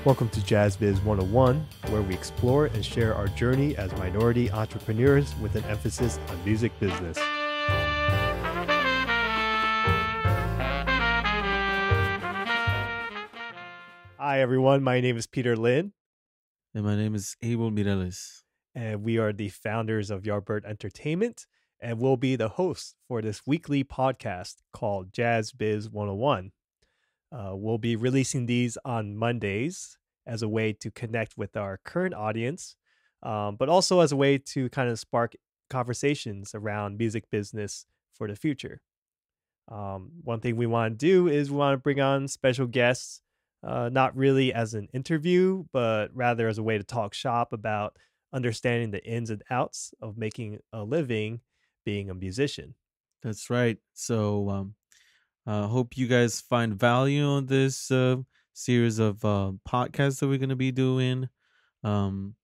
Welcome to Jazz Biz 101, where we explore and share our journey as minority entrepreneurs with an emphasis on music business. Hi, everyone. My name is Peter Lin, And my name is Abel Mireles. and we are the founders of Yardbird Entertainment, and we'll be the hosts for this weekly podcast called Jazz Biz 101. We'll be releasing these on Mondays as a way to connect with our current audience, but also as a way to kind of spark conversations around music business for the future. One thing we want to do is we want to bring on special guests, not really as an interview, but rather as a way to talk shop about understanding the ins and outs of making a living being a musician. That's right. So, hope you guys find value on this series of podcasts that we're going to be doing. Um,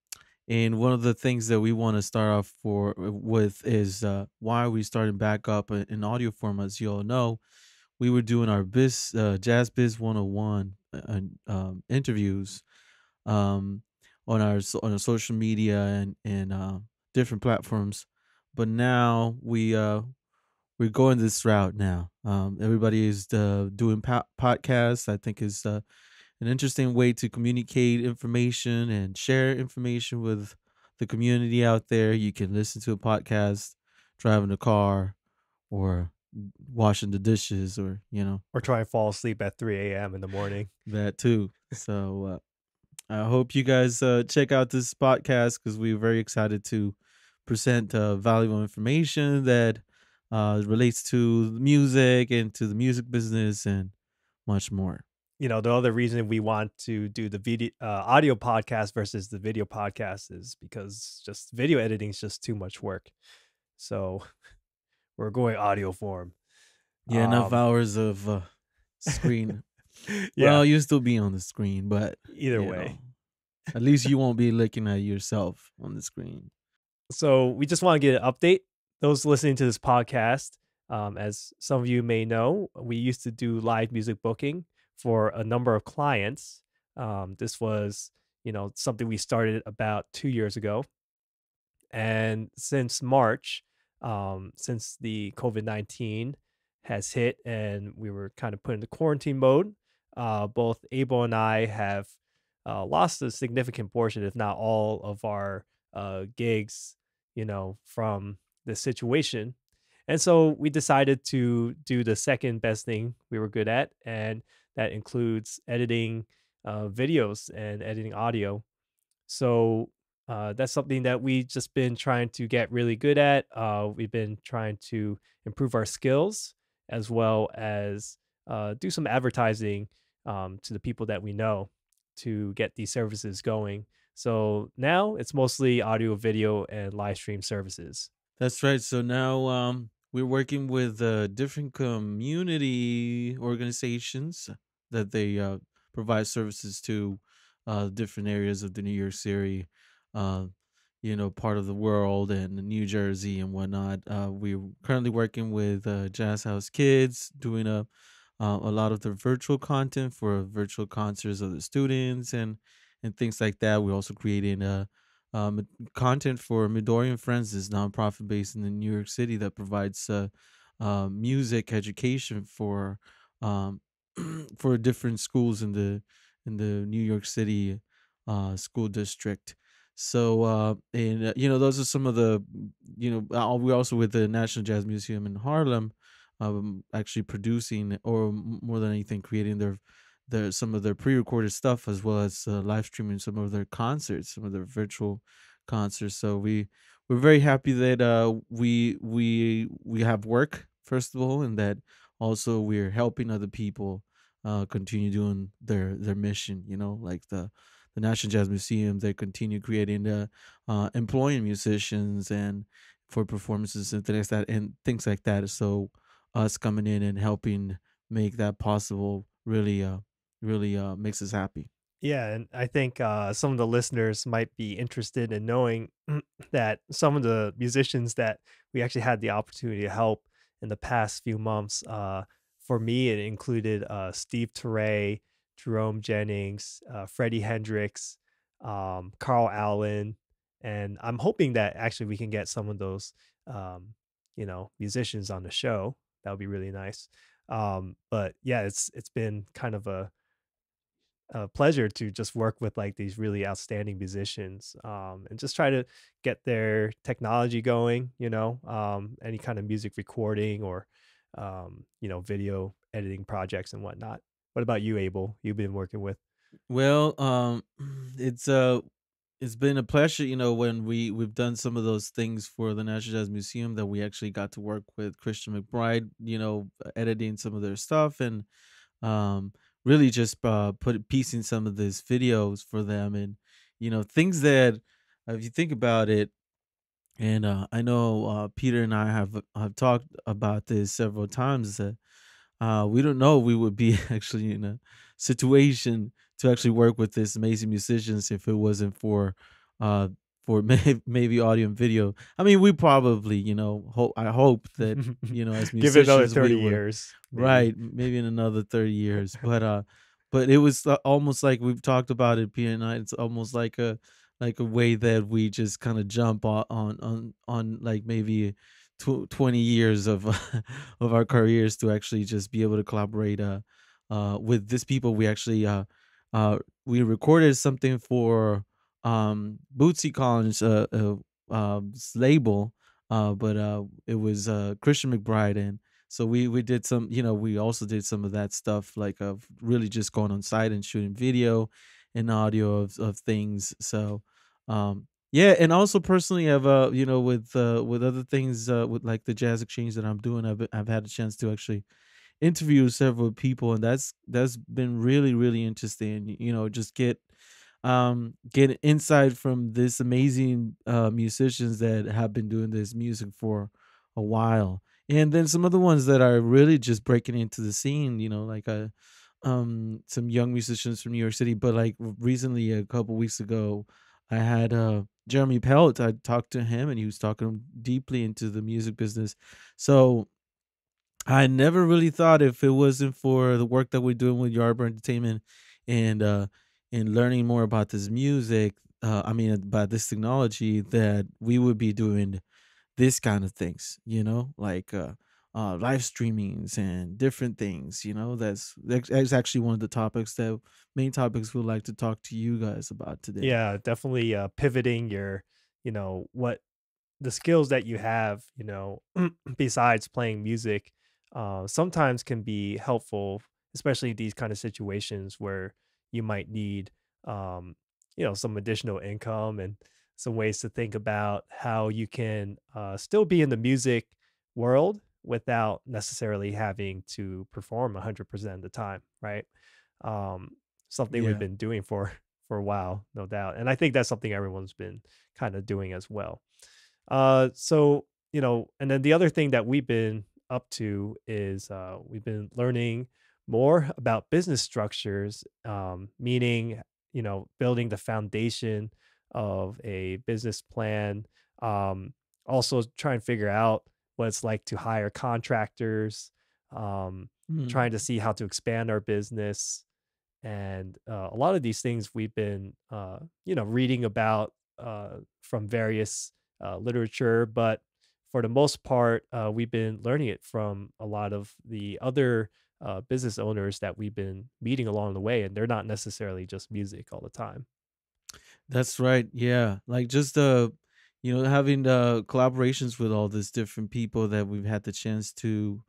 and one of the things that we want to start off with is why are we starting back up in audio form? As you all know, we were doing our Jazz Biz 101 interviews um, on our social media and different platforms. But now we're going this route now. Everybody is doing podcasts. I think is an interesting way to communicate information and share information with the community out there. You can listen to a podcast driving the car or washing the dishes or Or try and fall asleep at 3 a.m. in the morning. that too. So I hope you guys check out this podcast because we're very excited to present valuable information that relates to music and to the music business and much more. The other reason we want to do the video audio podcast versus the video podcast is because just video editing is just too much work. So we're going audio form. Yeah, enough Um, hours of screen. yeah, Well, you'll still be on the screen, but either you way. know, at least you won't be looking at yourself on the screen. So we just want to get an update. Those listening to this podcast, as some of you may know, we used to do live music booking for a number of clients. This was, something we started about 2 years ago. And since March, since the COVID-19 has hit and we were kind of put into quarantine mode, both Abel and I have lost a significant portion, if not all, of our gigs, from this situation. And so we decided to do the second best thing we were good at, and that includes editing videos and editing audio. So that's something that we've just been trying to get really good at. We've been trying to improve our skills as well as do some advertising to the people that we know to get these services going. So now it's mostly audio, video, and live stream services. That's right. So now we're working with different community organizations that they provide services to different areas of the New York City, uh, part of the world and New Jersey and whatnot. We're currently working with Jazz House Kids, doing a lot of the virtual content for virtual concerts of the students and things like that. We're also creating content for Midori and Friends, this nonprofit based in the New York City that provides music education for um, for different schools in the New York City school district. So and those are some of the we're also with the National Jazz Museum in Harlem, actually producing or more than anything creating their some of their pre-recorded stuff as well as live streaming some of their concerts, some of their virtual concerts. So we're very happy that we have work first of all, and that also we're helping other people continue doing their mission. Like the National Jazz Museum, they continue creating employing musicians and for performances and things like that. So us coming in and helping make that possible really makes us happy. Yeah, and I think some of the listeners might be interested in knowing that some of the musicians that we actually had the opportunity to help in the past few months, for me, it included Steve Teray, Jerome Jennings, Freddie Hendrix, Carl Allen, and I'm hoping that actually we can get some of those, um, musicians on the show. That would be really nice. But yeah, it's been kind of a pleasure to just work with like these really outstanding musicians, and just try to get their technology going, any kind of music recording or video editing projects and whatnot. What about you, Abel? You've been working with. Well, it's uh it's been a pleasure, when we've done some of those things for the National Jazz Museum that we actually got to work with Christian McBride, editing some of their stuff and um really just put piecing some of these videos for them and things that if you think about it. And I know Peter and I have talked about this several times that we don't know we would be actually in a situation to actually work with this amazing musicians if it wasn't uh, for maybe audio and video. I mean, we probably I hope that as Give it another musicians we 30 would years, maybe. right maybe in another 30 years, but it was almost like we've talked about it, Peter and I. It's almost like a way that we just kind of jump on like maybe 20 years of of our careers to actually just be able to collaborate with these people. We recorded something for Bootsy Collins label, but it was Christian McBride, and so we did some, we also did some of that stuff, like of really just going on site and shooting video and audio of things. So yeah, and also personally, I've with other things with like the Jazz Exchange that I'm doing, I've had a chance to actually interview several people, and that's been really really interesting. Just get insight from this amazing musicians that have been doing this music for a while, and then some other ones that are really just breaking into the scene. Like some young musicians from New York City. But like recently, a couple weeks ago, I had Jeremy Pelt. I talked to him, and he was talking deeply into the music business. So I never really thought, if it wasn't for the work that we're doing with Yardbird Entertainment and learning more about this music, I mean about this technology, that we would be doing this kind of things, like live streamings and different things. That's actually one of the main topics we'd like to talk to you guys about today. Yeah, definitely pivoting your, what the skills that you have, besides playing music, sometimes can be helpful, especially these kind of situations where you might need, some additional income and some ways to think about how you can still be in the music world without necessarily having to perform 100% of the time, right? Um, Something we've Yeah. been doing for for a while, no doubt, and I think that's something everyone's been kind of doing as well. So, and then the other thing that we've been up to is we've been learning more about business structures, meaning, building the foundation of a business plan. Um, Also, try and figure out what it's like to hire contractors, trying to Mm. see how to expand our business, and a lot of these things we've been reading about from various literature, but for the most part we've been learning it from a lot of the other business owners that we've been meeting along the way, and they're not necessarily just music all the time. That's right. Yeah. Like just having the collaborations with all these different people that we've had the chance to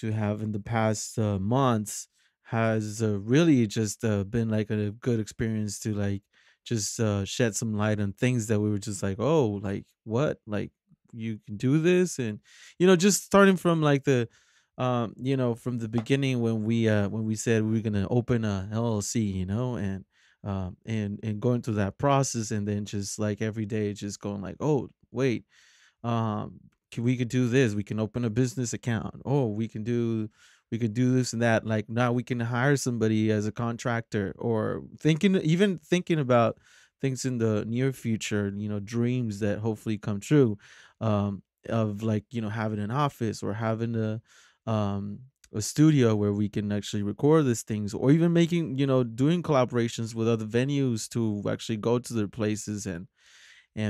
have in the past months has really just been like a good experience to like just shed some light on things that we were just like, oh, like what, like you can do this. And just starting from like the from the beginning when we said we were gonna open a LLC, and going through that process, and then just like every day just going like, oh wait, we could do this, we can open a business account, oh we could do this and that, like now we can hire somebody as a contractor, or thinking about things in the near future, dreams that hopefully come true, of like having an office or having a studio where we can actually record these things, or even making, doing collaborations with other venues to actually go to their places and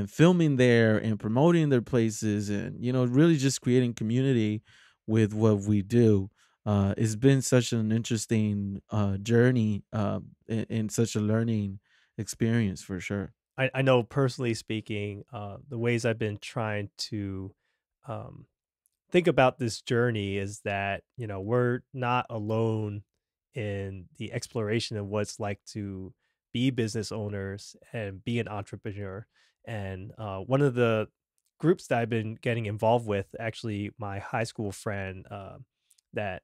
filming there and promoting their places, and really just creating community with what we do. It's been such an interesting journey, and such a learning experience for sure. I know personally speaking, the ways I've been trying to um, think about this journey is that we're not alone in the exploration of what it's like to be business owners and be an entrepreneur. And one of the groups that I've been getting involved with, actually, my high school friend, that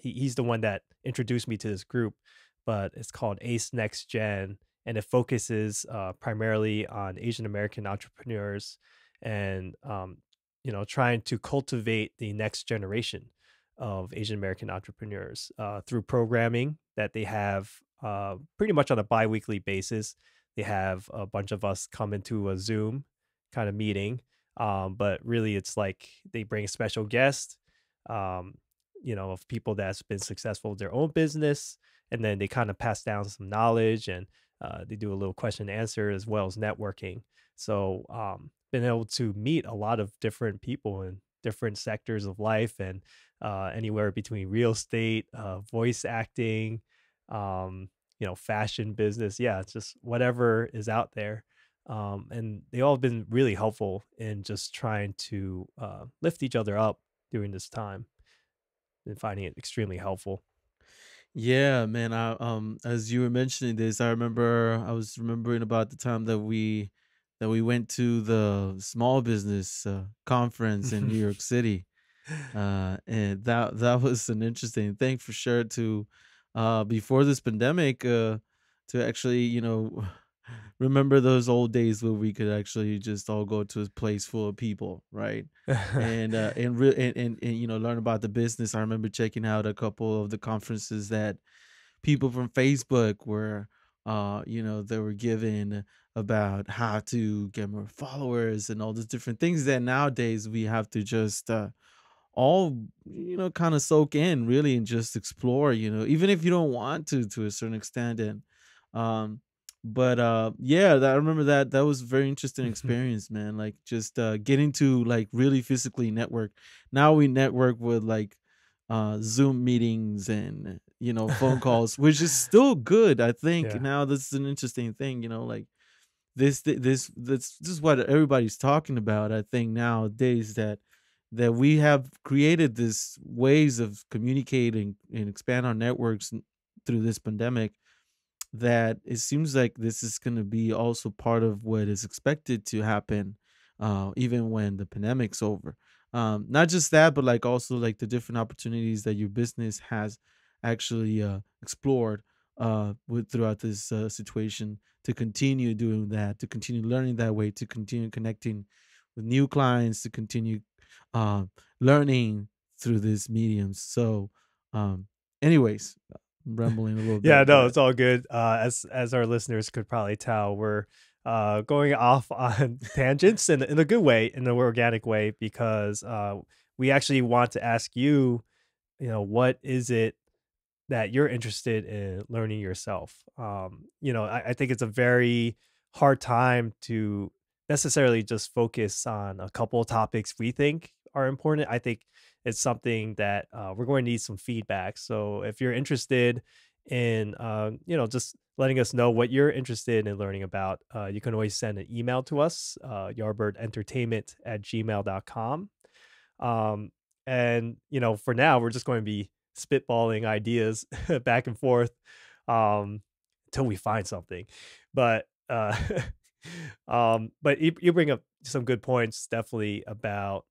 he's the one that introduced me to this group, but it's called Ace Next Gen, and it focuses primarily on Asian American entrepreneurs and trying to cultivate the next generation of Asian American entrepreneurs through programming that they have pretty much on a biweekly basis. They have a bunch of us come into a Zoom kind of meeting, but really it's like they bring special guests, um, of people that's been successful with their own business, and then they kind of pass down some knowledge, and they do a little question and answer as well as networking. So been able to meet a lot of different people in different sectors of life, and anywhere between real estate, voice acting, fashion business. Yeah, it's just whatever is out there. And they all have been really helpful in just trying to lift each other up during this time and finding it extremely helpful. Yeah, man. As you were mentioning this, I was remembering about the time that we went to the small business conference in New York City, and that was an interesting thing for sure. To before this pandemic, to actually, remember those old days where we could actually just all go to a place full of people, right? And learn about the business. I remember checking out a couple of the conferences that people from Facebook were, they were given about how to get more followers and all these different things that nowadays we have to just all kind of soak in really and just explore, even if you don't want to a certain extent. And um but yeah, I remember that was a very interesting experience, man. Like just getting to like really physically network. Now we network with like Zoom meetings and phone calls, which is still good. I think Yeah. now this is an interesting thing, like this is what everybody's talking about. I think nowadays that we have created this ways of communicating and expand our networks through this pandemic, that it seems like this is going to be also part of what is expected to happen, even when the pandemic's over. Not just that, but like also like the different opportunities that your business has actually explored with throughout this situation, to continue doing that, to continue learning that way, to continue connecting with new clients, to continue uh, learning through these mediums. So, um, anyways, I'm rambling a little Yeah, bit, no, but it's all good. As our listeners could probably tell, we're going off on tangents in a good way, in an organic way, because we actually want to ask you, what is it that you're interested in learning yourself? I think it's a very hard time to necessarily just focus on a couple of topics we think are important. I think it's something that we're going to need some feedback. So if you're interested in, just letting us know what you're interested in learning about, you can always send an email to us, yardbirdentertainment@gmail.com. Um, and for now, we're just going to be spitballing ideas back and forth um, until we find something. But but you bring up some good points, definitely about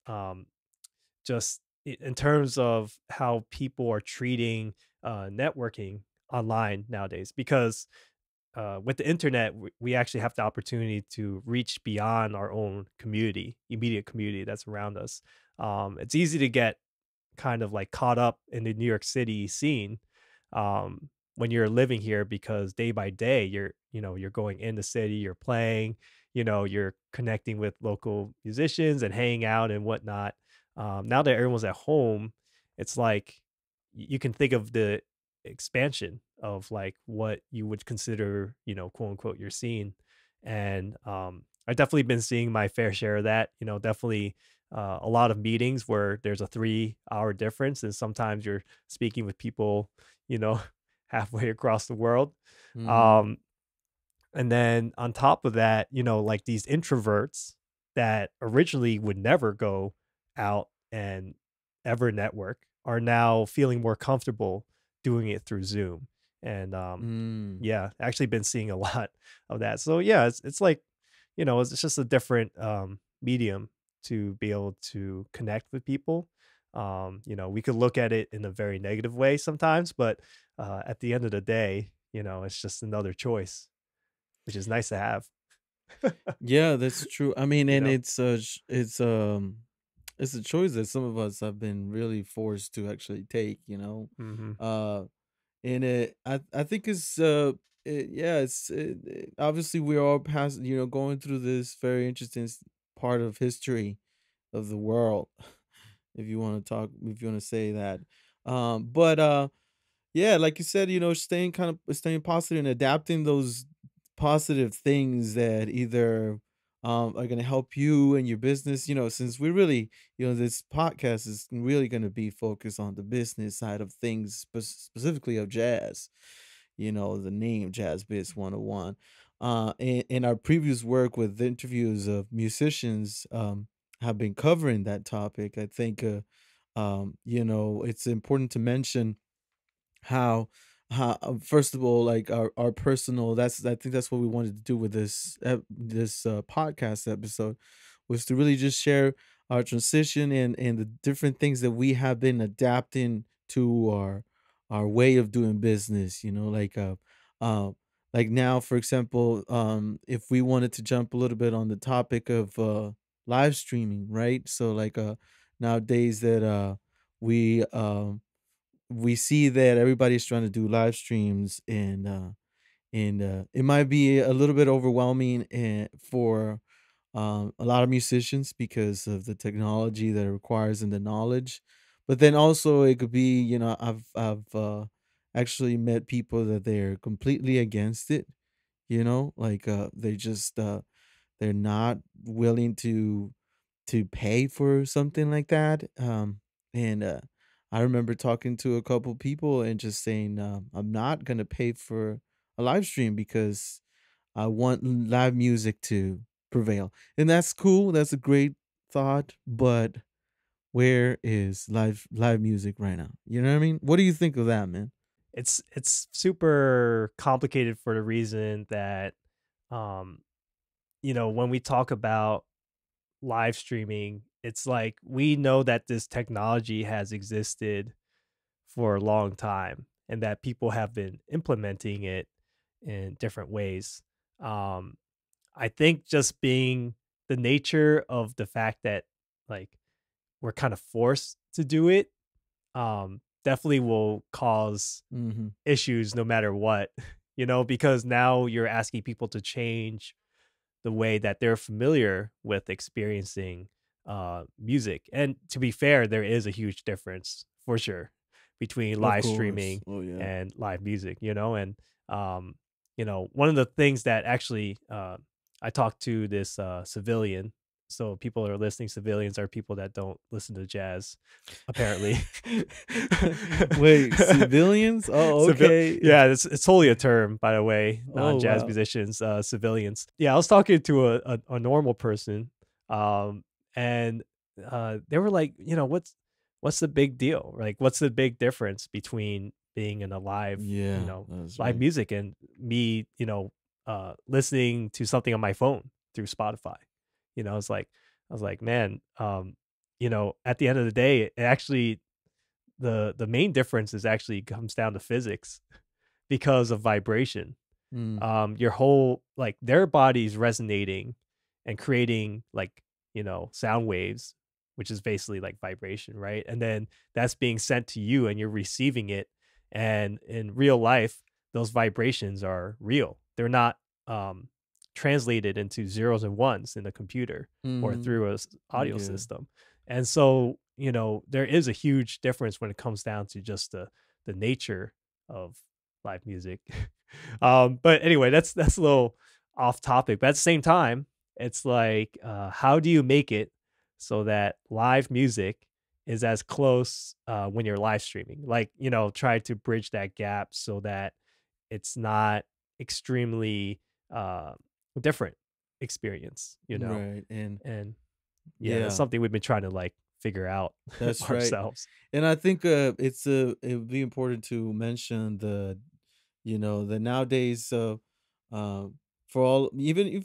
just in terms of how people are treating networking online nowadays, because with the internet, we actually have the opportunity to reach beyond our own community, immediate community that's around us. It's easy to get kind of like caught up in the New York City scene when you're living here, because day by day you're going in the city, you're playing, you're connecting with local musicians and hanging out and whatnot. Now that everyone's at home, it's like you can think of the expansion of like what you would consider, quote unquote, your scene. And I've definitely been seeing my fair share of that. Definitely a lot of meetings where there's a 3 hour difference, and sometimes you're speaking with people, you know, halfway across the world. Mm-hmm. Um, and then on top of that, like these introverts that originally would never go out and ever network are now feeling more comfortable doing it through Zoom. And Mm. yeah, actually been seeing a lot of that. So yeah, it's like, it's just a different medium to be able to connect with people. We could look at it in a very negative way sometimes, but at the end of the day, it's just another choice, which is nice to have. Yeah, that's true. I mean, You and know? it's a choice that some of us have been really forced to actually take, you know. Mhm. Uh and I think yeah, obviously we're all past, going through this very interesting part of history of the world, if you want to say that. But Yeah, like you said, staying positive and adapting those positive things that either are going to help you and your business. Since we really, this podcast is really going to be focused on the business side of things, specifically of jazz. The name Jazz Biz 101. In our previous work with interviews of musicians, have been covering that topic. I think, it's important to mention how first of all, like our personal, that's I think that's what we wanted to do with this podcast episode, was to really just share our transition and the different things that we have been adapting to our way of doing business, uh like now, for example, if we wanted to jump a little bit on the topic of live streaming, right? So like nowadays that we see that everybody's trying to do live streams, and it might be a little bit overwhelming for a lot of musicians because of the technology that it requires and the knowledge. But then also it could be, I've actually met people that they're completely against it, like they're not willing to pay for something like that. And I remember talking to a couple people and just saying, I'm not gonna pay for a live stream because I want live music to prevail. And that's cool. That's a great thought. But where is live music right now? You know what I mean? What do you think of that, man? It's super complicated for the reason that, um, when we talk about live streaming, it's like we know that this technology has existed for a long time and that people have been implementing it in different ways. Um, I think just being the nature of the fact that like we're kind of forced to do it, definitely will cause Mm-hmm. issues no matter what, because now you're asking people to change the way that they're familiar with experiencing music. And to be fair, there is a huge difference for sure between Of live course. streaming Oh yeah. and live music, and um, one of the things that actually I talked to this civilian. So people that are listening, civilians are people that don't listen to jazz, apparently. Wait, civilians? Oh, Civil, okay. yeah, it's totally a term, by the way, Oh non-jazz wow. musicians, civilians. Yeah, I was talking to a normal person, um, and they were like, what's the big deal? Like, what's the big difference between being in a live, Yeah, that's live right. music and me, listening to something on my phone through Spotify? It's like I was like, man, at the end of the day, it actually the main difference is actually comes down to physics because of vibration. Mm. Your whole like their body's resonating and creating like, sound waves, which is basically like vibration, right? And then that's being sent to you and you're receiving it. And in real life, those vibrations are real. They're not um translated into zeros and ones in the computer or Mhm. through a audio Yeah. system. And so there is a huge difference when it comes down to just the nature of live music. But anyway, that's a little off topic. But at the same time, it's like, how do you make it so that live music is as close when you're live streaming? Like, try to bridge that gap so that it's not extremely uh, different experience. Right. And And yeah, that's yeah, something we've been trying to like figure out that's right. ourselves. And I think it would be important to mention the nowadays uh for all even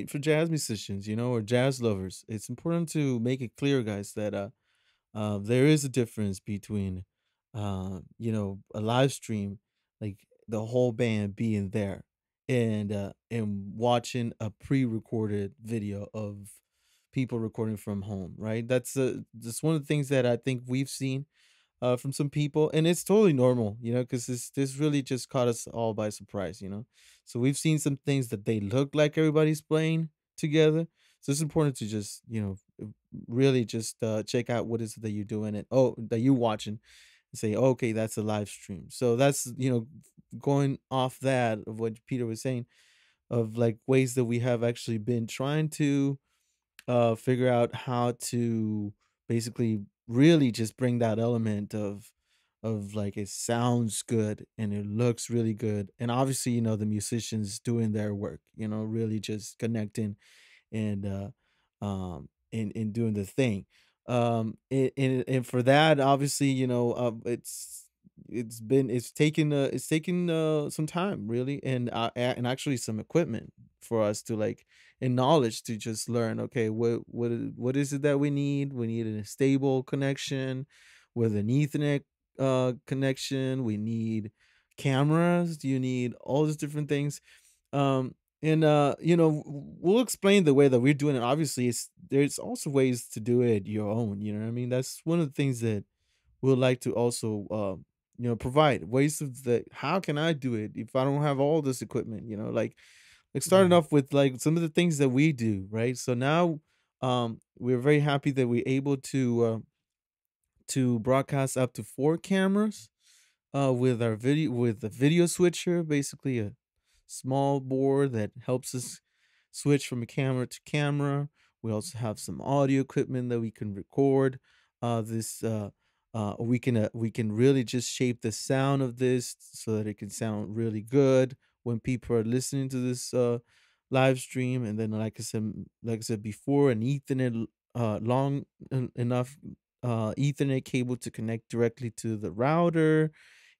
for jazz musicians, or jazz lovers, it's important to make it clear, guys, that there is a difference between, a live stream, like the whole band being there, and watching a pre-recorded video of people recording from home. Right? That's one of the things that I think we've seen from some people, and it's totally normal, because this really just caught us all by surprise. So we've seen some things that they look like everybody's playing together. So it's important to just really just check out what is it that you're doing and that you're watching, and say, okay, that's a live stream. So that's going off that of what Peter was saying, of like ways that we have actually been trying to figure out how to basically really just bring that element of like it sounds good and it looks really good, and obviously the musicians doing their work, really just connecting and and doing the thing. And for that, obviously, it's taken some time, really, and actually some equipment for us to like, and knowledge to just learn. Okay, what is it that we need? We need a stable connection with an Ethernet connection. We need cameras. You need all these different things. And we'll explain the way that we're doing it. Obviously, there's also ways to do it your own. You know what I mean? That's one of the things that we'd like to also provide ways of the how can I do it if I don't have all this equipment. Like starting Mhm. off with like some of the things that we do, right? So now we're very happy that we're able to broadcast up to 4 cameras with our video with the video switcher, basically a small board that helps us switch from a camera to camera. We also have some audio equipment that we can record. This we can really just shape the sound of this so that it can sound really good when people are listening to this live stream. And then, like I said before, an Ethernet long enough Ethernet cable to connect directly to the router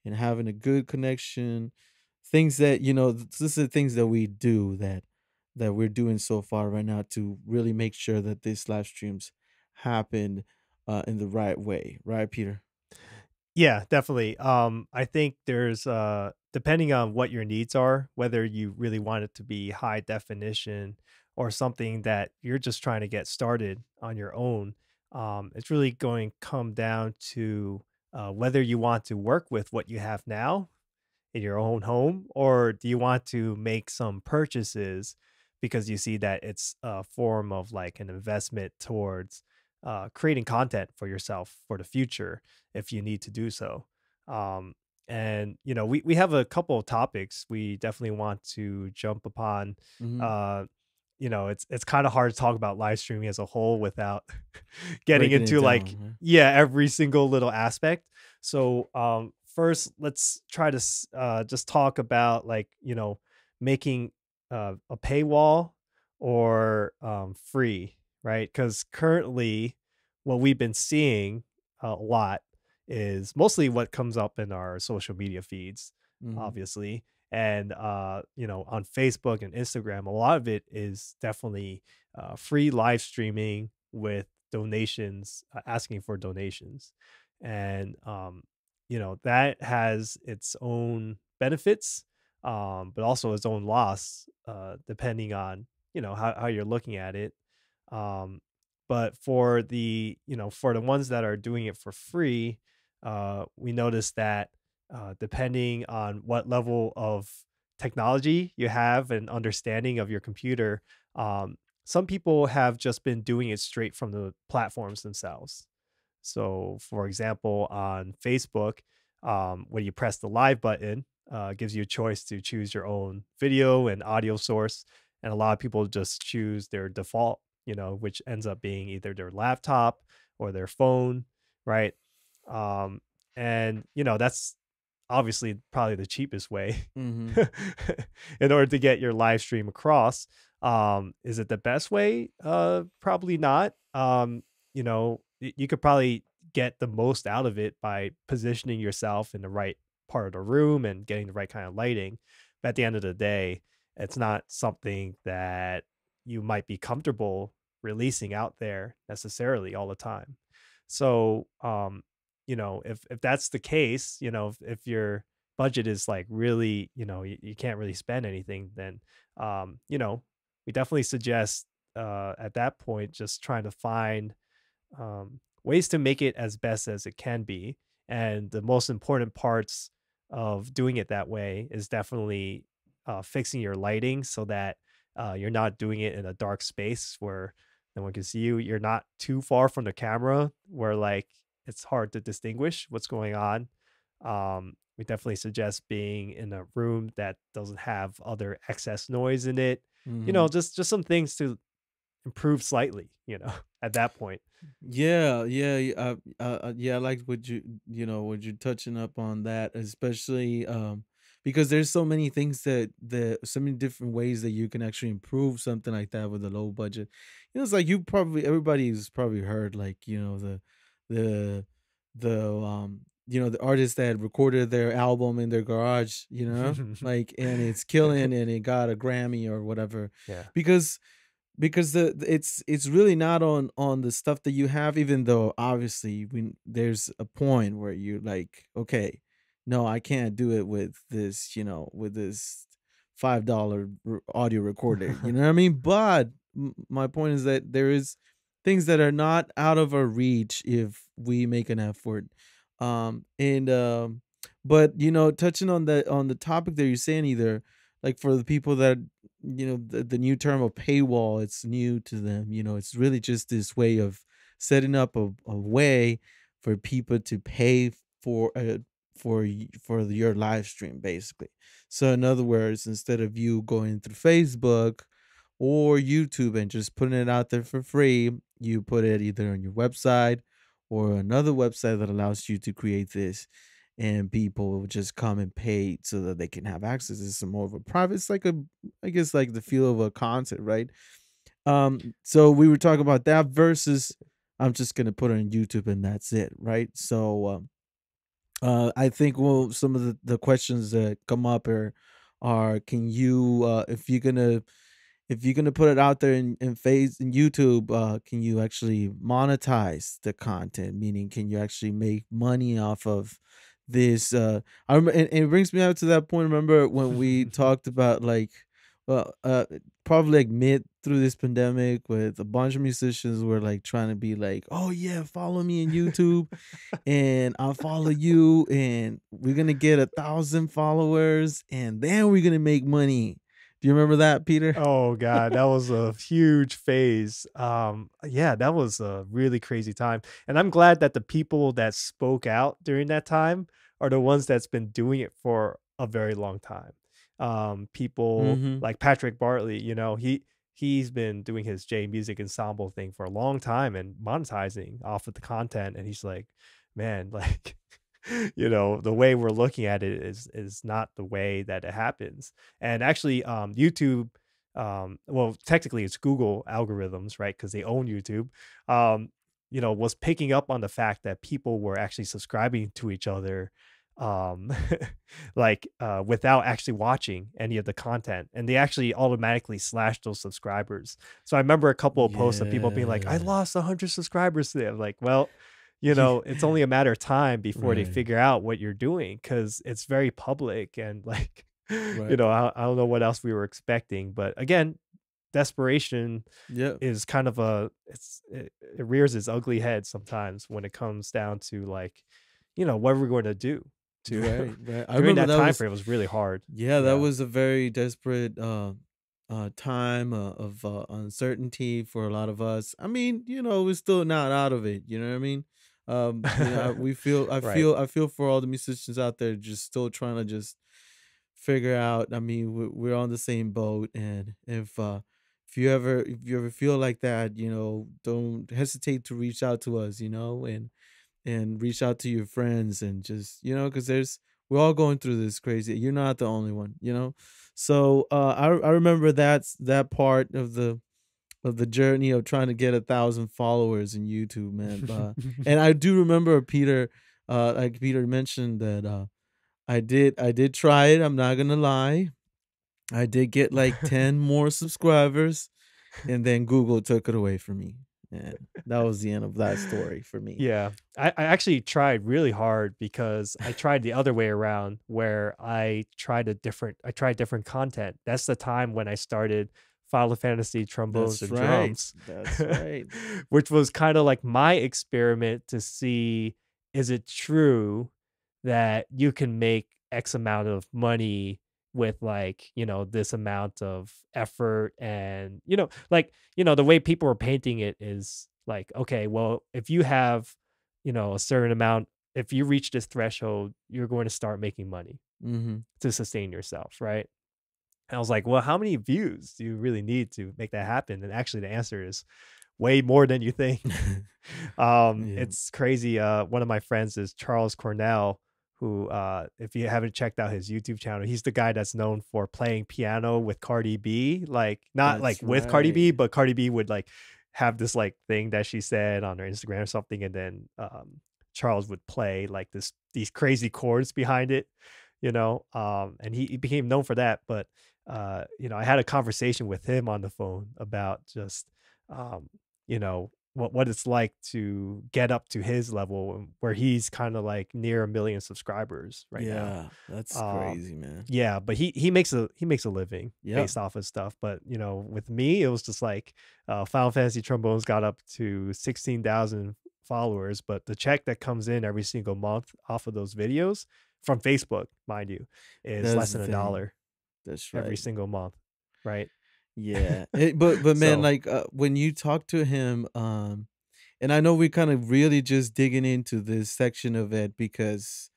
and having a good connection. Things that this are things that we do that we're doing so far right now to really make sure that these live streams happen in the right way, right, Peter? Yeah, definitely. I think there's depending on what your needs are, whether you really want it to be high definition or something that you're just trying to get started on your own. It's really going to come down to whether you want to work with what you have now in your own home, or do you want to make some purchases because you see that it's a form of like an investment towards creating content for yourself for the future if you need to do so. Um, and we have a couple of topics we definitely want to jump upon. Hmm. Uh, it's kind of hard to talk about live streaming as a whole without getting Breaking it into down, like, huh? yeah, every single little aspect. So first, let's try to just talk about like making a paywall or free, right? Because currently, what we've been seeing a lot is mostly what comes up in our social media feeds, Hmm. obviously. And on Facebook and Instagram, a lot of it is definitely free live streaming with donations, asking for donations. And that has its own benefits, but also its own loss, depending on how you're looking at it. um, but for the ones that are doing it for free, we noticed that depending on what level of technology you have and understanding of your computer, um, some people have just been doing it straight from the platforms themselves. So, for example, on Facebook, when you press the live button, it gives you a choice to choose your own video and audio source. And a lot of people just choose their default, which ends up being either their laptop or their phone, right? Um, and, that's obviously probably the cheapest way Mm-hmm. in order to get your live stream across. Is it the best way? Probably not. You could probably get the most out of it by positioning yourself in the right part of the room and getting the right kind of lighting. But at the end of the day, it's not something that you might be comfortable releasing out there necessarily all the time. So, if that's the case, if your budget is like really, you can't really spend anything, then, we definitely suggest at that point just trying to find ways to make it as best as it can be. And the most important parts of doing it that way is definitely fixing your lighting so that you're not doing it in a dark space where no one can see you. You're not too far from the camera where like it's hard to distinguish what's going on. We definitely suggest being in a room that doesn't have other excess noise in it. Mm-hmm. Just some things to improve slightly, at that point. Yeah, yeah, yeah. I like what what you're touching up on that, especially because there's so many things that so many different ways that you can actually improve something like that with a low budget. It's like everybody's probably heard like the the artists that recorded their album in their garage, like, and it's killing and it got a Grammy or whatever Yeah. because it's really not on the stuff that you have, even though obviously when there's a point where you're like, okay, no, I can't do it with this, with this $5 audio recorder, you know what I mean? But my point is that there is things that are not out of our reach if we make an effort. And but touching on the topic that you're saying, either like for the people that the new term of paywall, it's new to them. It's really just this way of setting up a way for people to pay for for your live stream, basically. So in other words, instead of you going through Facebook or YouTube and just putting it out there for free, you put it either on your website or another website that allows you to create this, and people will just come and pay so that they can have access. It's more of a private. It's like I guess like the feel of a concert, right? So we were talking about that versus I'm just gonna put it on YouTube and that's it, right? So I think some of the questions that come up are can you if you're gonna put it out there in YouTube, can you actually monetize the content? Meaning, can you actually make money off of this? I remember, and it brings me out to that point. Remember when we talked about like, well, probably like mid through this pandemic, with a bunch of musicians were like trying to be like, oh yeah, follow me on YouTube, and I'll follow you, and we're gonna get 1,000 followers, and then we're gonna make money. Do you remember that, Peter? Oh god, that was a huge phase. Yeah, that was a really crazy time. And I'm glad that the people that spoke out during that time are the ones that's been doing it for a very long time. People Mm-hmm. like Patrick Bartley, he's been doing his J Music Ensemble thing for a long time and monetizing off of the content. And he's like, man, like the way we're looking at it is not the way that it happens. And actually, YouTube, well, technically it's Google algorithms, right? Because they own YouTube. Was picking up on the fact that people were actually subscribing to each other, um, without actually watching any of the content, and they actually automatically slashed those subscribers. So I remember a couple of posts of people being like, "I Yeah. lost 100 subscribers today." I'm like, well, it's Yeah. only a matter of time before they Right. figure out what you're doing because it's very public and like, Right. I don't know what else we were expecting. But again, desperation Yep. is kind of it rears its ugly head sometimes when it comes down to like, what are we going to do to Right. Right. I during remember that that time was frame. It was really hard. yeah, that Yeah. was a very desperate time of uncertainty for a lot of us. I mean, we're still not out of it. You know what I mean? We feel, Right. I feel for all the musicians out there just still trying to just figure out. I mean, we're on the same boat, and if you ever feel like that, don't hesitate to reach out to us. And reach out to your friends, and just because we're all going through this crazy. You're not the only one. So I remember that part of the journey of trying to get 1,000 followers in YouTube, man. And I do remember Peter, like Peter mentioned that I did try it. I'm not gonna lie. I did get like 10 more subscribers, and then Google took it away from me. And that was the end of that story for me. Yeah. I actually tried really hard because I tried the other way around where I tried different content. That's the time when I started Final Fantasy trombones That's and right. drums, That's right. which was kind of like my experiment to see, is it true that you can make X amount of money with, like, this amount of effort, and the way people were painting it is like, okay, well, if you have, a certain amount, if you reach this threshold, you're going to start making money Mhm. to sustain yourself, right? And I was like, well, how many views do you really need to make that happen? And actually the answer is way more than you think. Yeah. It's crazy. One of my friends is Charles Cornell, who, if you haven't checked out his YouTube channel, he's the guy that's known for playing piano with Cardi B, like not like That's with Cardi B, right. but Cardi B would like have this like thing that she said on her Instagram or something, and then Charles would play like these crazy chords behind it, and he became known for that. But I had a conversation with him on the phone about just um, what it's like to get up to his level, where he's kind of like near 1 million subscribers right now. Yeah, that's Um, crazy, man. yeah, but he makes a living Yep. based off of stuff. But with me, it was just like Final Fantasy Trombones got up to 16,000 followers, but the check that comes in every single month off of those videos from Facebook, mind you, is That's less the than a thing. dollar That's every right. single month, right? Yeah. But man, So like when you talk to him, and I know we kind of really just digging into this section of it because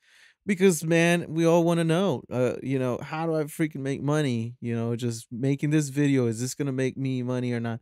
man, we all want to know, how do I freaking make money? Just making this video, is this gonna make me money or not?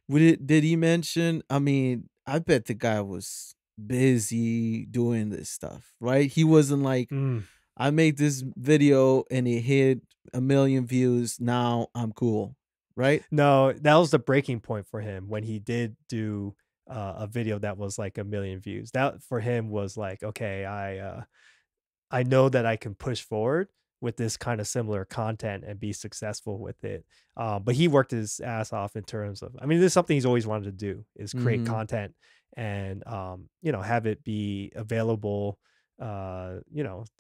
Did he mention? I mean, I bet the guy was busy doing this stuff, right? He wasn't like, mm, I made this video and it hit 1 million views. Now I'm cool, right? no, that was the breaking point for him when he did do a video that was like 1 million views. That for him was like, okay, I know that I can push forward with this kind of similar content and be successful with it. But he worked his ass off in terms of, I mean, this is something he's always wanted to do, is create Mm-hmm. content and, have it be available, to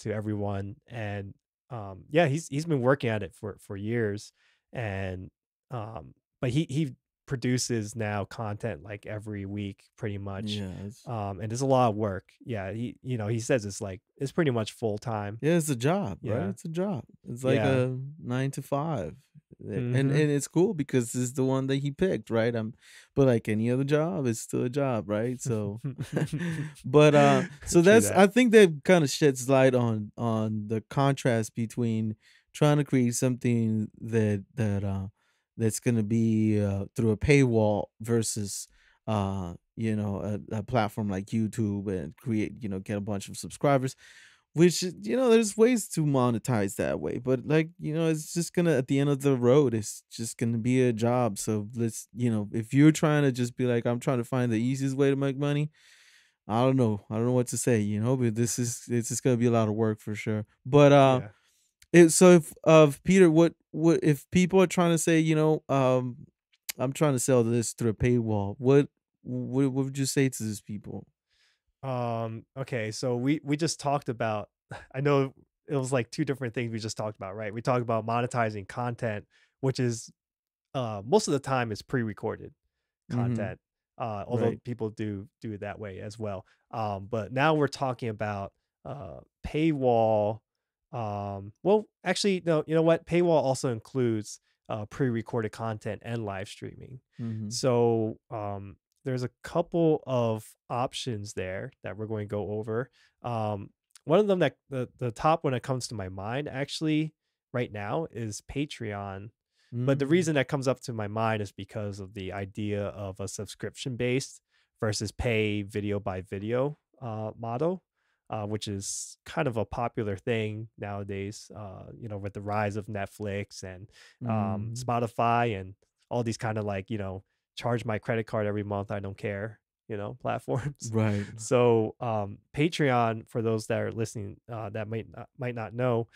everyone. And, yeah, he's been working at it for years. And, but he produces now content like every week pretty much. Yes. And it's a lot of work. Yeah, he says it's pretty much full time. Yeah, it's a job, right? Yeah. It's a job. It's like Yeah. a 9 to 5. And Mhm. it's cool because it's the one that he picked, right? But like any other job, it's still a job, right? So but so True that's, that. I think that kind of sheds light on the contrast between trying to create something that's gonna be through a paywall versus a platform like YouTube and create, get a bunch of subscribers, which there's ways to monetize that way, but like, it's just gonna, at the end of the road, it's just gonna be a job. So let's, if you're trying to just be like, I'm trying to find the easiest way to make money, I don't know what to say, but it's just gonna be a lot of work for sure. But Yeah. so if Peter, what if people are trying to say, I'm trying to sell this through a paywall, what would you say to these people? Okay, so we just talked about, I know it was like two different things we just talked about, right? We talked about monetizing content, which is most of the time is pre-recorded Mm-hmm. content. Although Right. people do it that way as well. But now we're talking about paywall. Well, actually, no. You know what? Paywall also includes pre-recorded content and live streaming. Mm-hmm. So there's a couple of options there that we're going to go over. One of them that the top one that comes to my mind actually right now is Patreon. But the Mm. reason that comes up to my mind is because of the idea of a subscription based versus pay video by video model, which is kind of a popular thing nowadays. With the rise of Netflix and Mm. Spotify and all these kind of like charge my credit card every month, I don't care, platforms. Right. So Patreon, for those that are listening that might not know,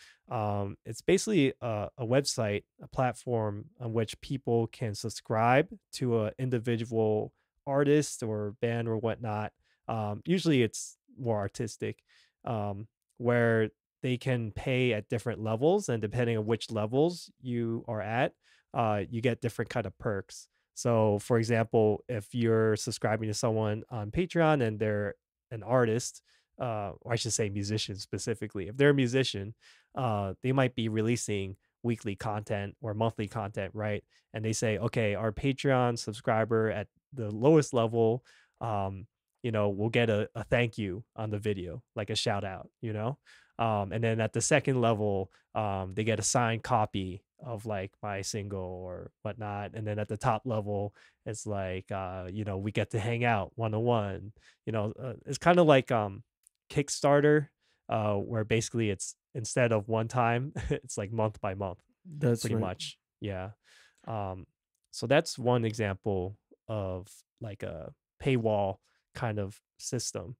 it's basically a website, a platform on which people can subscribe to an individual artist or band or whatnot. Usually it's more artistic, where they can pay at different levels, and depending on which levels you are at, you get different kind of perks. So, for example, if you're subscribing to someone on Patreon and they're an artist, or I should say musician specifically, if they're a musician, they might be releasing weekly content or monthly content, right? And they say, okay, our Patreon subscriber at the lowest level, um, will get a thank you on the video, like a shout out. And then at the second level, they get a signed copy of like my single or whatnot. And then at the top level, it's like, we get to hang out one on one. It's kind of like Kickstarter, where basically it's instead of one time, it's like month by month, That's pretty right. much. Yeah. Um, so that's one example of like a paywall kind of system.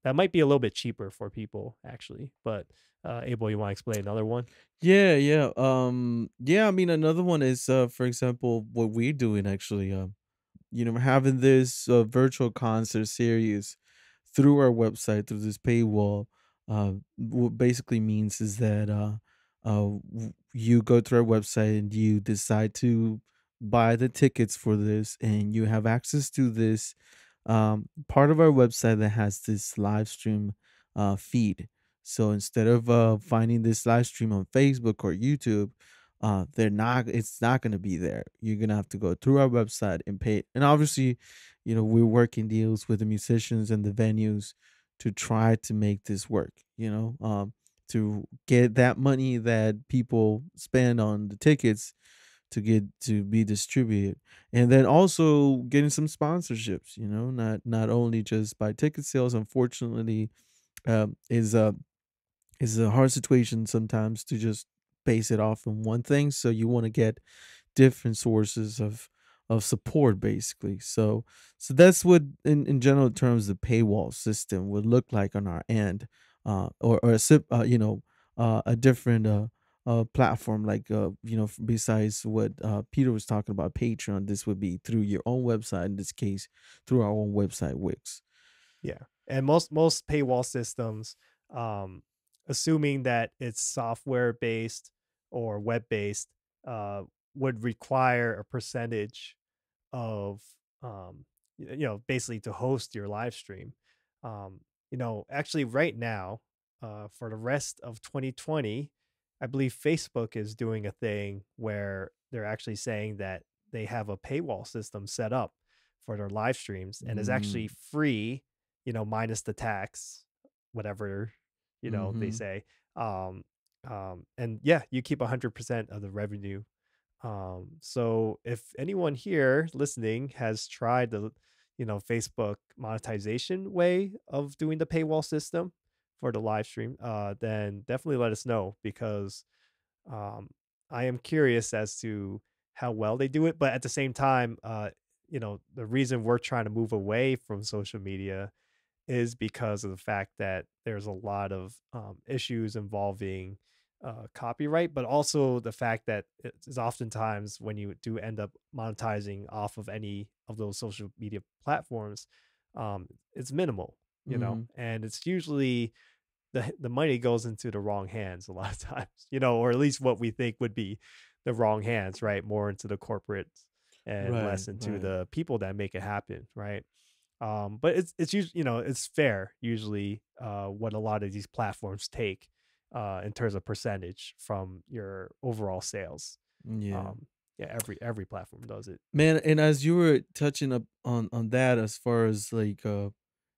That might be a little bit cheaper for people actually, but Abel, you want to explain another one? Yeah, yeah. Yeah, I mean another one is for example what we're doing actually having this virtual concert series through our website through this paywall. What basically means is that you go through our website and you decide to buy the tickets for this, and you have access to this part of our website that has this live stream feed. So instead of finding this live stream on Facebook or YouTube, it's not going to be there. You're going to have to go through our website and pay. And obviously, we're working deals with the musicians and the venues to try to make this work, to get that money that people spend on the tickets to get to be distributed, and then also getting some sponsorships, not only just by ticket sales. Unfortunately, um, is a is a hard situation sometimes to just base it off on one thing. So you want to get different sources of support, basically. So that's what, in general terms, the paywall system would look like on our end, or a different platform, like besides what Peter was talking about, Patreon. This would be through your own website, in this case through our own website, Wix. Yeah. And most paywall systems, um, assuming that it's software based or web based, uh, would require a percentage of basically to host your live stream. Actually right now, for the rest of 2020, I believe Facebook is doing a thing where they're actually saying that they have a paywall system set up for their live streams and is actually Mm. free, minus the tax, whatever, they Mm-hmm. say. Um, and yeah, you keep 100% of the revenue. So if anyone here listening has tried the, Facebook monetization way of doing the paywall system for the live stream, then definitely let us know because um, I am curious as to how well they do it. But at the same time, the reason we're trying to move away from social media is because of the fact that there's a lot of issues involving copyright, but also the fact that it's oftentimes when you do end up monetizing off of any of those social media platforms, it's minimal, Mm-hmm. and it's usually the money goes into the wrong hands a lot of times, or at least what we think would be the wrong hands, right? More into the corporates and Right, less into right. the people that make it happen, right? But it's usually, it's fair usually what a lot of these platforms take in terms of percentage from your overall sales. Yeah. Um, yeah, every platform does it. Man, and as you were touching up on that, as far as like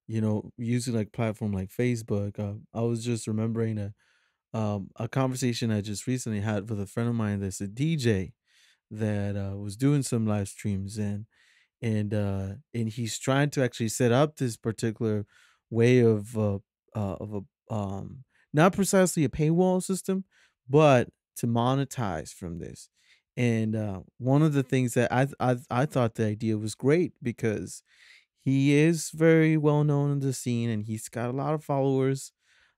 using like platform like Facebook, I was just remembering a conversation I just recently had with a friend of mine that's a DJ that was doing some live streams, and he's trying to actually set up this particular way of a not precisely a paywall system, but to monetize from this. And one of the things that I thought the idea was great, because he is very well known in the scene and he's got a lot of followers.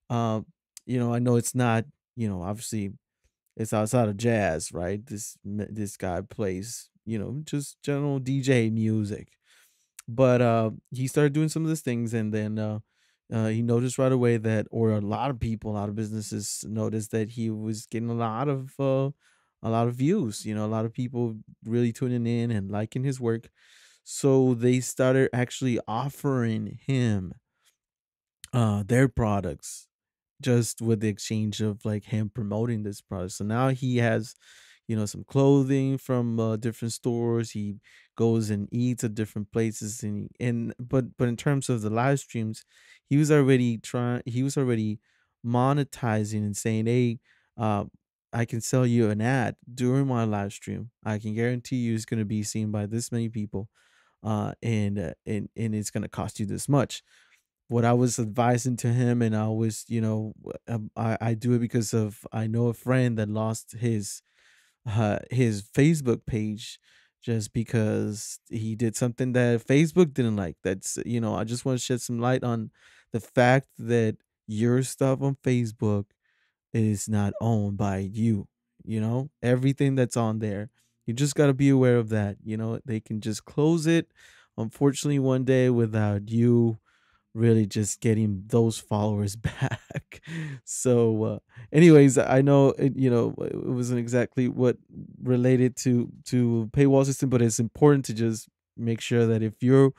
um I know it's not, obviously it's outside of jazz, right? This guy plays, just general DJ music. But he started doing some of these things, and then he noticed right away that, or a lot of people, a lot of businesses noticed that he was getting a lot of views. A lot of people really tuning in and liking his work. So they started actually offering him their products, just with the exchange of like him promoting this product. So now he has, some clothing from different stores. He goes and eats at different places, but in terms of the live streams, he was already monetizing and saying, "Hey, uh, I can sell you an ad during my live stream. I can guarantee you it's going to be seen by this many people, and it's going to cost you this much." What I was advising to him, and I was, I do it because of, I know a friend that lost his Facebook page just because he did something that Facebook didn't like. That's, I just want to shed some light on the fact that your stuff on Facebook is not owned by you. Everything that's on there, you just got to be aware of that. They can just close it, unfortunately, one day without you really just getting those followers back. So, anyways, I know it wasn't exactly what related to paywall system, but it's important to just make sure that if you're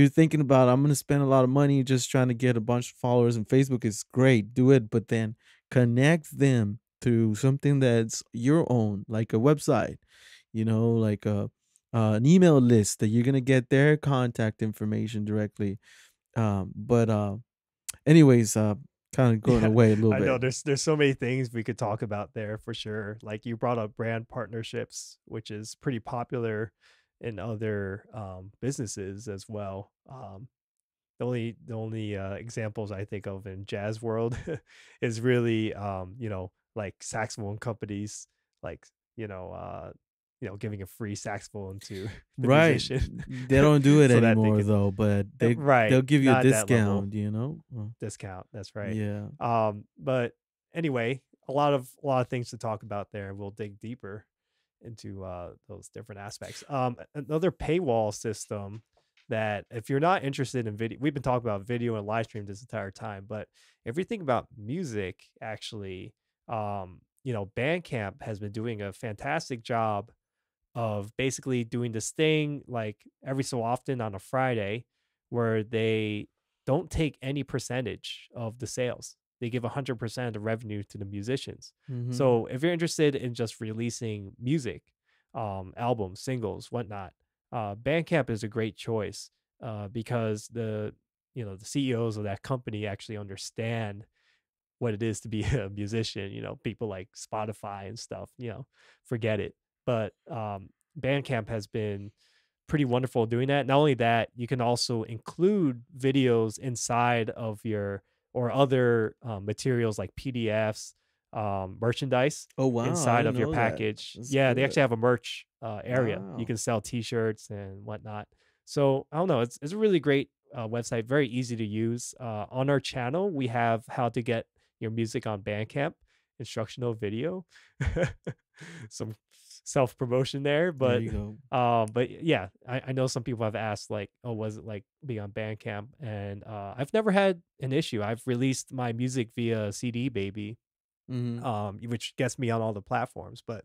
thinking about, I'm gonna spend a lot of money just trying to get a bunch of followers, and Facebook is great, do it, but then connect them to something that's your own, like a website, like an email list that you're gonna get their contact information directly. But anyways, kind of going Yeah, away a little I know bit. there's so many things we could talk about there for sure. Like you brought up brand partnerships, which is pretty popular in other businesses as well. The only examples I think of in jazz world is really like saxophone companies, like you know uh giving a free saxophone to the Right. musician They don't do it so that they anymore can though, but they'll right, give you a not at that level discount. discount. That's right. Yeah. But anyway, a lot of things to talk about there. We'll dig deeper into those different aspects. Another paywall system that if you're not interested in video, we've been talking about video and live stream this entire time, but if you think about music, actually, Bandcamp has been doing a fantastic job of basically doing this thing like every so often on a Friday where they don't take any percentage of the sales. They give 100% of the revenue to the musicians. Mhm. So if you're interested in just releasing music, albums, singles, whatnot, Bandcamp is a great choice because the CEOs of that company actually understand what it is to be a musician. People like Spotify and stuff, forget it. But Bandcamp has been pretty wonderful doing that. Not only that, you can also include videos inside of your or other materials like PDFs, merchandise Oh wow, I inside didn't of your know that. package. That's Yeah, they good. actually have a merch area. You Wow. can sell T-shirts and whatnot. So I don't know. It's a really great website, very easy to use. On our channel, we have how to get your music on Bandcamp instructional video. Some self promotion there, There but you go. yeah, I know some people have asked like, oh, was it like being on Bandcamp? And I've never had an issue. I've released my music via CD Baby, Mhm. which gets me on all the platforms. But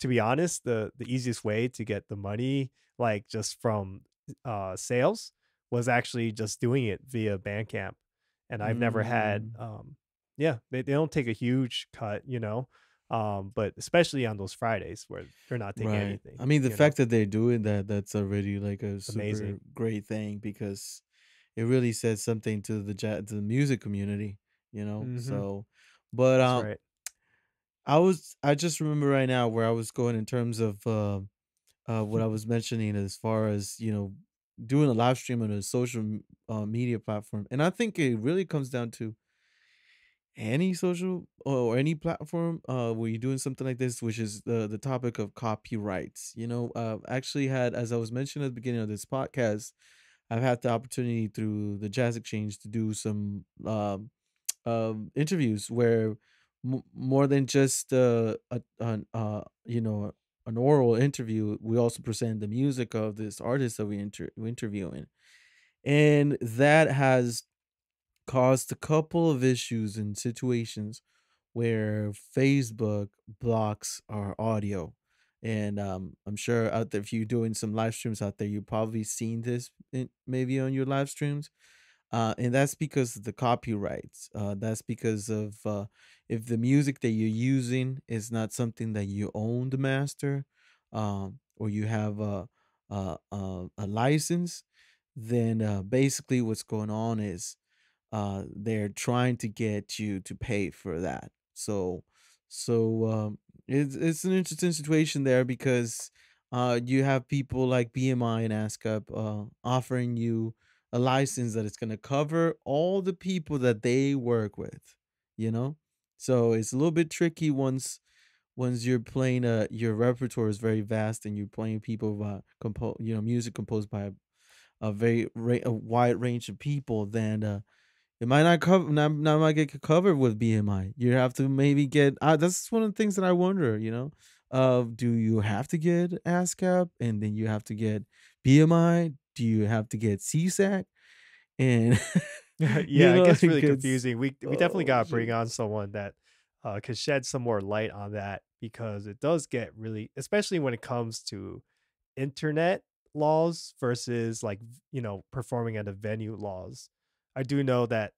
to be honest, the easiest way to get the money, like just from sales, was actually just doing it via Bandcamp. And I've never had Mm. yeah, they don't take a huge cut, But especially on those Fridays where they're not taking Right. anything, I mean, the you know, fact that they're doing that, that's already like a it's amazing. super great thing because it really says something to to the music community, you know? Hmm. So, but That's right. I just remember right now where I was going in terms of what I was mentioning as far as, doing a live stream on a media platform. And I think it really comes down to any social or any platform where you're doing something like this, which is the topic of copyrights. Actually had, as I was mentioning at the beginning of this podcast, I've had the opportunity through the Jazz Exchange to do some interviews where more than just an oral interview, we also present the music of this artist that we interviewing, and that has caused a couple of issues and situations where Facebook blocks our audio. And I'm sure out there, if you're doing some live streams out there, you've probably seen this maybe on your live streams. And that's because of the copyrights. That's because of if the music that you're using is not something that you own the master, or you have a license, then basically what's going on is they're trying to get you to pay for that. So it's an interesting situation there because you have people like BMI and ASCAP offering you a license that is going to cover all the people that they work with, you know? So it's a little bit tricky once you're playing your repertoire is very vast and you're playing people music composed by a wide range of people, then it might not cover not might get covered with BMI. You have to maybe get that's one of the things that I wonder, do you have to get ASCAP and then you have to get BMI? Do you have to get CSAC? And Yeah, it gets it really gets confusing. We definitely oh gotta bring on jeez. someone that could shed some more light on that because it does get really, especially when it comes to internet laws versus like performing at a venue laws. I do know that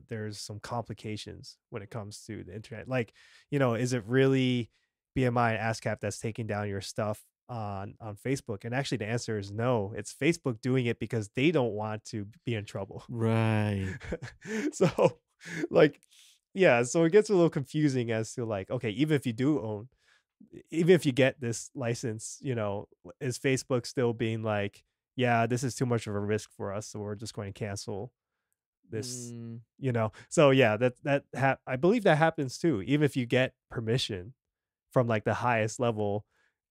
there's some complications when it comes to the internet. Like, is it really BMI and ASCAP that's taking down your stuff on Facebook? And actually the answer is no. It's Facebook doing it because they don't want to be in trouble. Right. So, like, yeah, so it gets a little confusing as to like, okay, even if you do own, even if you get this license, is Facebook still being like, yeah, this is too much of a risk for us, so we're just going to cancel this, Mm, So yeah, I believe that happens too. Even if you get permission from like the highest level,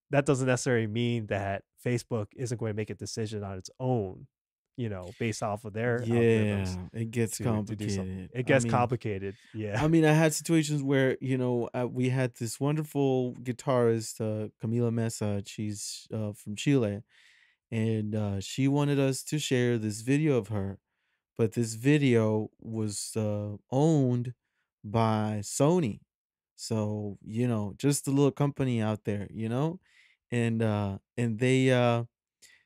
that doesn't necessarily mean that Facebook isn't going to make a decision on its own, based off of their algorithms yeah, it gets to do something. complicated. It gets complicated. Yeah. I had situations where we had this wonderful guitarist, Camila Mesa. She's from Chile, and she wanted us to share this video of her, but this video was owned by Sony. So just a little company out there, and they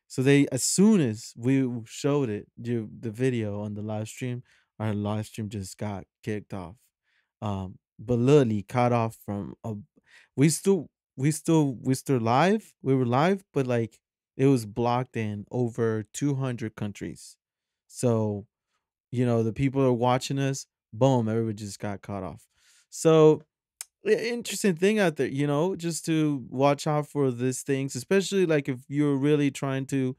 so they as soon as we showed the video on the live stream, our live stream just got kicked off. But literally cut off from a we still live. We were live, but like it was blocked in over 200 countries. So, the people are watching us, boom, everybody just got cut off. So interesting thing out there, just to watch out for these things, especially like if you're really trying to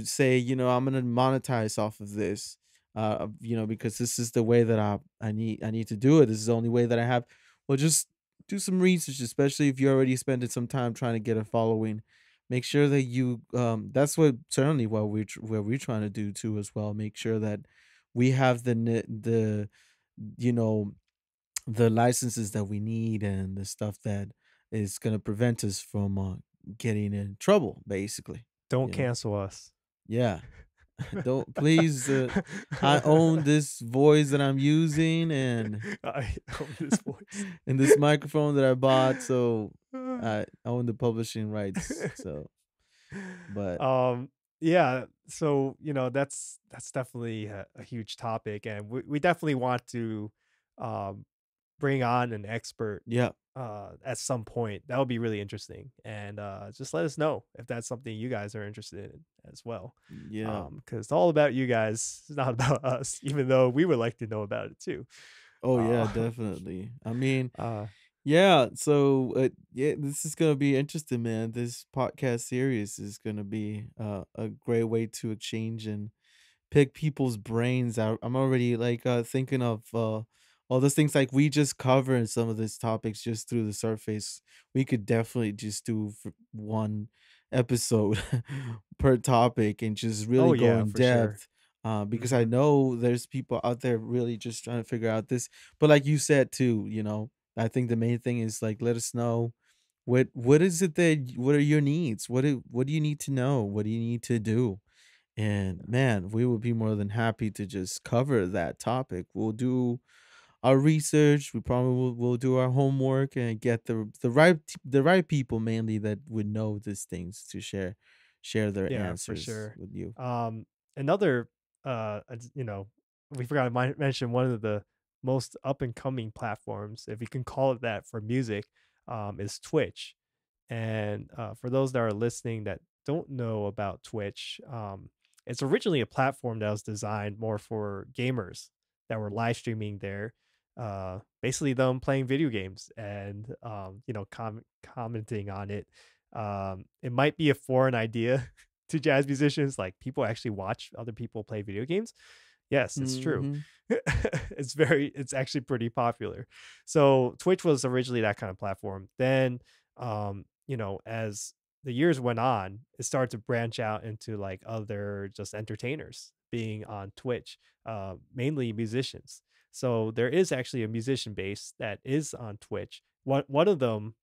say, I'm gonna monetize off of this, because this is the way that I need to do it. This is the only way that I have. Well, just do some research, especially if you already spending some time trying to get a following. Make sure that you that's what certainly what we're trying to do too as well. Make sure that we have you know the licenses that we need and the stuff that is gonna prevent us from getting in trouble, basically. Don't You know. cancel us. Yeah. Don't please. I own this voice that I'm using and I own this voice. and this microphone that I bought, so I own the publishing rights. So, but um yeah, so that's definitely a huge topic, and we definitely want to um bring on an expert yeah, at some point. That would be really interesting. And just let us know if that's something you guys are interested in as well. Yeah. Because it's all about you guys, it's not about us, even though we would like to know about it too. Oh yeah, Uh, definitely. I mean, uh, yeah, so yeah, this is gonna be interesting, man. This podcast series is gonna be a great way to exchange and pick people's brains out. I'm already like thinking of all those things like we just covered some of these topics just through the surface. We could definitely just do one episode per topic and just oh, really go yeah, in for sure. depth. Because I Hmm. know there's people out there really just trying to figure out this. But like you said too, I think the main thing is like let us know what is it that what are your needs? What do you need to know? What do you need to do? And man, we would be more than happy to just cover that topic. We'll do our research. We probably will do our homework and get the right people mainly that would know these things to share their Yeah, for answers sure. with you. Another, we forgot to mention one of the most up and coming platforms, if you can call it that, for music, is Twitch. And for those that are listening that don't know about Twitch, it's originally a platform that was designed more for gamers that were live streaming there, basically them playing video games and commenting on it. It might be a foreign idea to jazz musicians, like people actually watch other people play video games. Yes, it's true. Mhm. It's actually pretty popular. So Twitch was originally that kind of platform. Then as the years went on, it started to branch out into like other just entertainers being on Twitch, mainly musicians. So there is actually a musician base that is on Twitch. One of them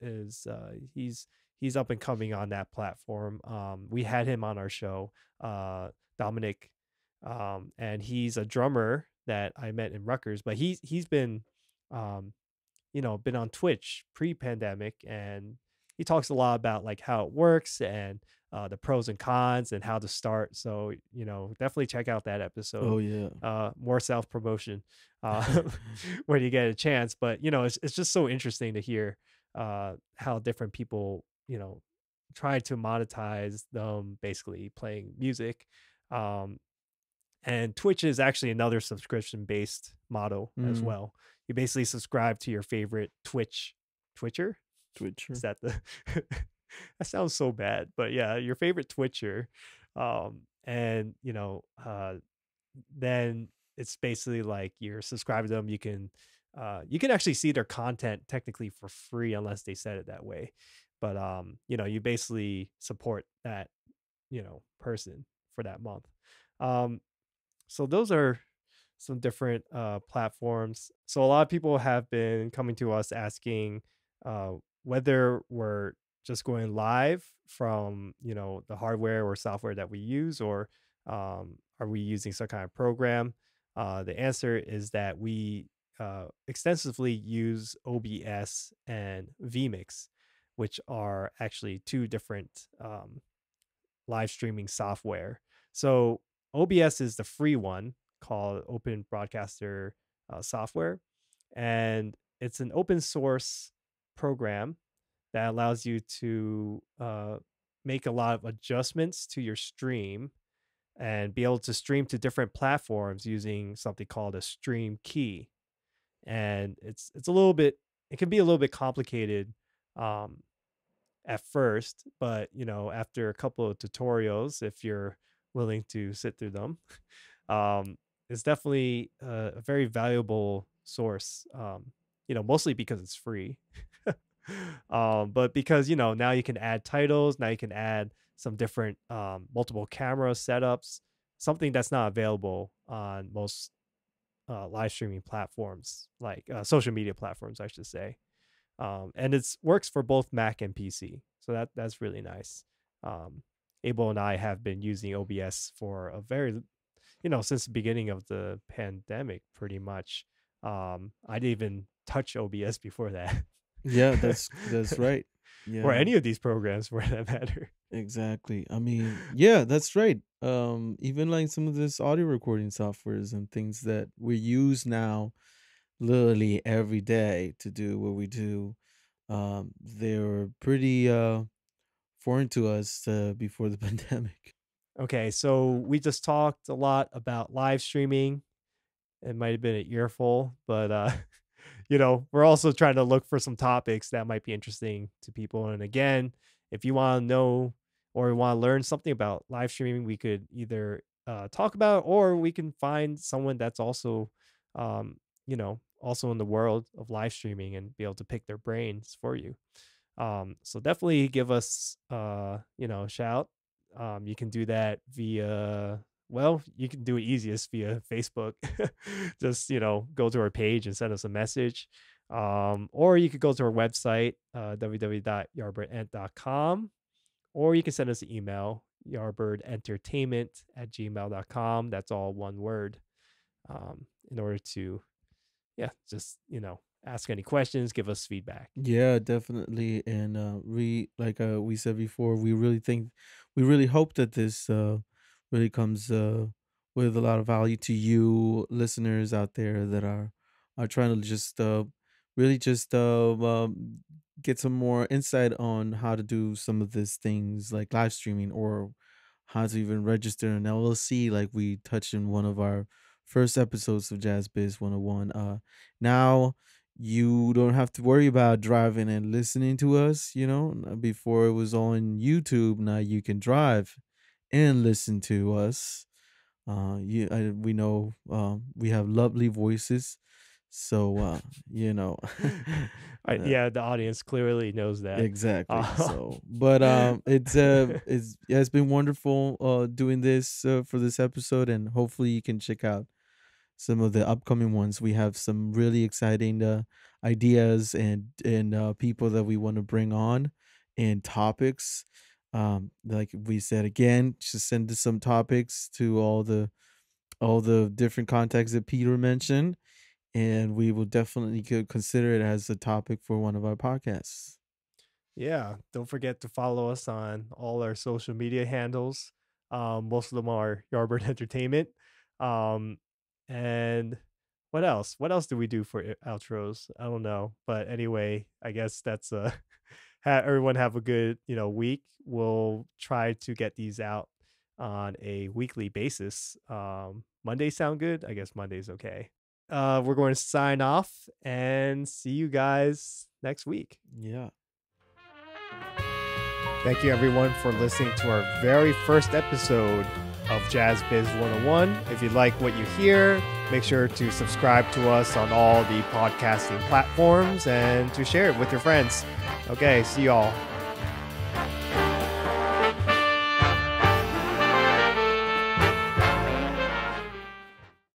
is he's up and coming on that platform. We had him on our show, Dominic, and he's a drummer that I met in Rutgers, but he's been um, been on Twitch pre-pandemic, and he talks a lot about like how it works and the pros and cons and how to start. So definitely check out that episode. Oh yeah. More self promotion uh, when you get a chance. But it's just so interesting to hear how different people try to monetize them basically playing music. Um, and Twitch is actually another subscription based model as Mm, well. You basically subscribe to your favorite Twitcher. Is Twitcher. that the that sounds so bad, but yeah, your favorite Twitcher. And then it's basically like you're subscribed to them. You can actually see their content technically for free unless they said it that way. But you basically support that, person for that month. Um, so those are some different platforms. So a lot of people have been coming to us asking uh, whether we're just going live from the hardware or software that we use, or are we using some kind of program. The answer is that we extensively use OBS and vMix, which are actually two different live streaming software. So OBS is the free one called Open Broadcaster Software, and it's an open source program that allows you to make a lot of adjustments to your stream and be able to stream to different platforms using something called a stream key. And it's a little bit, it can be a little bit complicated um, at first, but after a couple of tutorials, if you're willing to sit through them, um, it's definitely a very valuable source. Mostly because it's free, but because now you can add titles, now you can add some different multiple camera setups, something that's not available on most live streaming platforms, like social media platforms, I should say. And it's works for both Mac and PC, so that's really nice. Um, Abel and I have been using OBS for a very, since the beginning of the pandemic, pretty much. I didn't even touch OBS before that, Yeah, that's right. or Yeah. any of these programs for that matter. Exactly. I mean, yeah, that's right. Even like some of this audio recording softwares and things that we use now, literally every day to do what we do. They were pretty foreign to us before the pandemic. Okay, so we just talked a lot about live streaming. It might have been an earful, but we're also trying to look for some topics that might be interesting to people. And again, if you want to know or want to learn something about live streaming, we could either talk about it, or we can find someone that's also, also in the world of live streaming and be able to pick their brains for you. So definitely give us, a shout. You can do that via, well, you can do it easiest via Facebook. Just, go to our page and send us a message. Or you could go to our website, www.yardbirdent.com, or you can send us an email, yardbirdentertainment@gmail.com. That's all one word. In order to, yeah, just, ask any questions, give us feedback. Yeah, definitely. And we said before, we really hope that this really comes with a lot of value to you listeners out there that are trying to just really just get some more insight on how to do some of these things like live streaming, or how to even register an LLC, like we touched in one of our first episodes of Jazz Biz 101. Now you don't have to worry about driving and listening to us. Before it was on YouTube. Now you can drive and listen to us. We know we have lovely voices, so uh, Yeah, the audience clearly knows that. exactly. Uh, So, but it's been wonderful doing this for this episode, and hopefully you can check out some of the upcoming ones. We have some really exciting ideas and people that we want to bring on, and topics. Like we said again, just send us some topics to all the different contacts that Peter mentioned, and we will definitely consider it as a topic for one of our podcasts. Yeah, don't forget to follow us on all our social media handles. Most of them are Yardbird Entertainment. Um, and what else? What else do we do for outros? I don't know, but anyway, I guess that's everyone have a good week. We'll try to get these out on a weekly basis. Mondays sound good. I guess Monday's okay. We're going to sign off and see you guys next week. Yeah. Thank you, everyone, for listening to our very first episode of Jazz Biz 101. If you like what you hear, make sure to subscribe to us on all the podcasting platforms and to share it with your friends. Okay, see y'all.